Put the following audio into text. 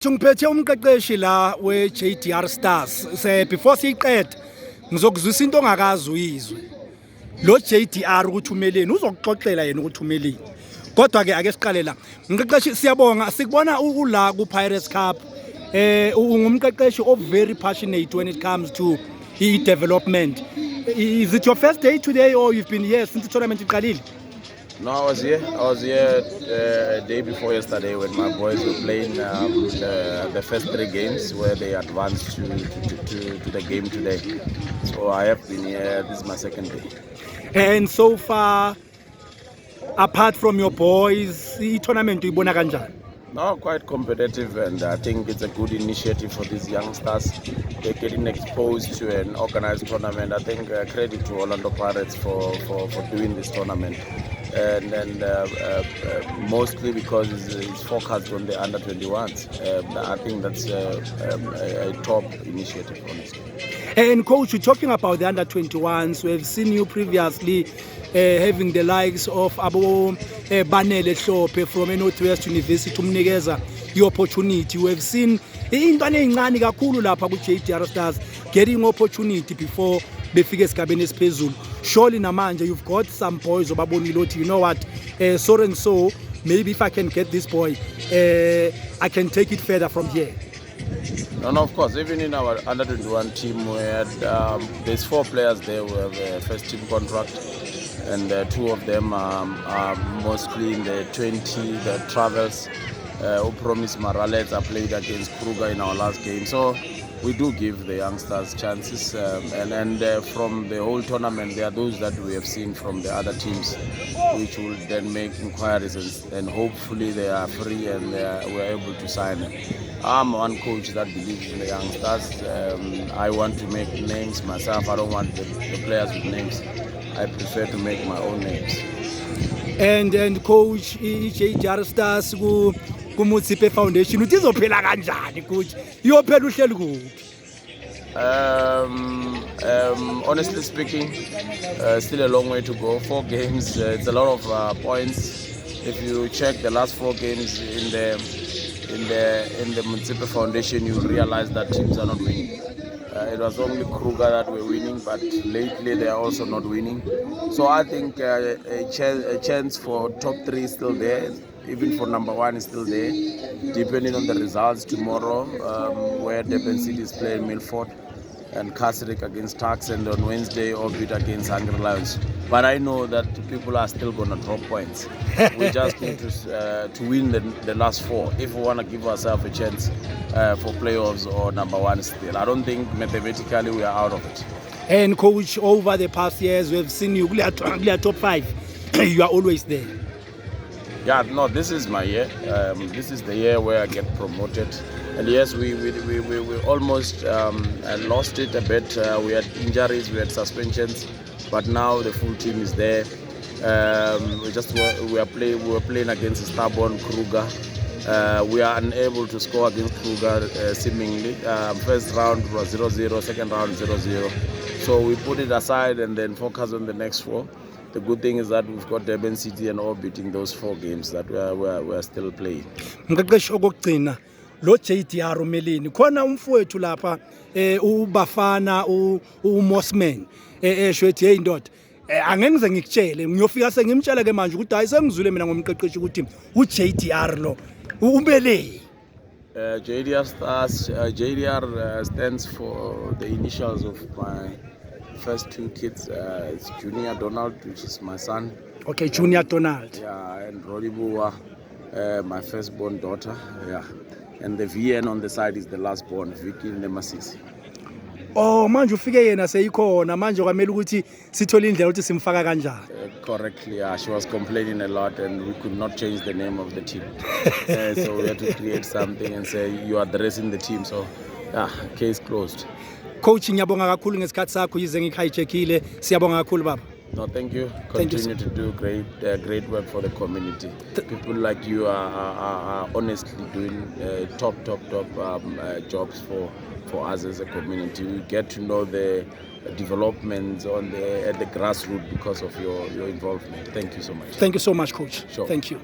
Ngiphethe umqeqeshi la we-JDR Stars before siyiqede ngizokuzwisa into ongakazi uyizwe lo JDR ukuthi umeleni uzokuxoxela yena ukuthi umeleni kodwa ke ake siqale la umqeqeshi siyabonga sikubona ula ku Pirates Cup ungumqeqeshi of very passionate when it comes to development. Is it your first day today or you've been here since the tournament iqalile? No, I was here day before yesterday when my boys were playing the first 3 games where they advanced to the game today. So I have been here. This is my second day. And so far, apart from your boys, the tournament uyibona kanjani? No, quite competitive, and I think it's a good initiative for these youngsters. They're getting exposed to an organized tournament. I think credit to Orlando Pirates for doing this tournament. And mostly because it's focused on the under-21s. I think that's a top initiative, honestly. And coach, you're talking about the under-21s. We've seen you previously having the likes of Abo Banele Hlophe from Northwest University umnikeza i-opportunity. We have seen intwana ezincane kakhulu lapha ku-JDR Stars getting opportunity before befike esigabeni esiphezulu. Surely namanje you've got some boys obabonile ukuthi you know what, so and so, maybe if I can get this boy, I can take it further from here. No, of course, even in our under-21 team, we had, there's 4 players there who have a first-team contract, and 2 of them are mostly in the 20, the travels. Promise Morales I played against Kruger in our last game. So we do give the youngsters chances, and from the whole tournament, there are those that we have seen from the other teams, which will then make inquiries, and hopefully they are free and we're able to sign them. I'm one coach that believes in the youngsters. I want to make names myself. I don't want the players with names. I prefer to make my own names. And coach, JDR Stars ku-Mutsipe Foundation uthi izophela kanjani coach? Iyophela uhleli kuphi? Honestly speaking, still a long way to go. 4 games, it's a lot of points. If you check the last 4 games in the Mutsipe Foundation, you realize that teams are not winning. It was only Kruger that were winning, but lately they are also not winning. So I think a chance for top 3 is still there. Even for number 1 is still there, depending on the results tomorrow, where Durban City is playing Milford and Kasrik against Tuks, and on Wednesday Orbit against Hungry Lions. But I know that people are still going to drop points. We just need to win the last 4 if we want to give ourselves a chance for playoffs or number 1 still. I don't think mathematically we are out of it. And coach, over the past years, we've seen you top 5. You are always there. Yeah, no, this is my year. This is the year where I get promoted. And yes, we almost lost it a bit. We had injuries, we had suspensions, but now the full team is there. We were playing against Stubborn Kruger. We are unable to score against Kruger seemingly. First round was 0-0, second round 0-0. So we put it aside and then focus on the next 4. The good thing is that we've got Durban City and Orbit in those 4 games that we're still playing. Mqeqeshi okugcina lo JDR umeleni khona umfowethu lapha uBafana uMosman eshothi hey ndoda angeke ngize ngikutshele ngiyofika sengimtshela ke manje ukuthi hayi sengizwile mina ngomqeqeshi ukuthi uJDR lo umeleni. JDR Stars, JDR stands for the initials of my first 2 kids. It's Junior Donald, which is my son. Okay, Junior Donald. Yeah, and Rolibuwa, my firstborn daughter. Yeah, and the VN on the side is the lastborn, Vicky Nemasisi. Oh, manje ufike yena seyikhona manje kwamela ukuthi sithole indlela ukuthi simfaka kanjani. Correctly, yeah, she was complaining a lot and we could not change the name of the team. So we had to create something and say you are addressing the team. So yeah, case closed. Coach, ngiyabonga kakhulu ngesikhathi sakho yize ngihijackile. Siyabonga kakhulu baba. No, thank you. Continue to do great work for the community. People like you are honestly doing top jobs for us as a community. We get to know the developments at the grassroots because of your involvement. Thank you so much. Thank you so much, coach. Sure. Thank you.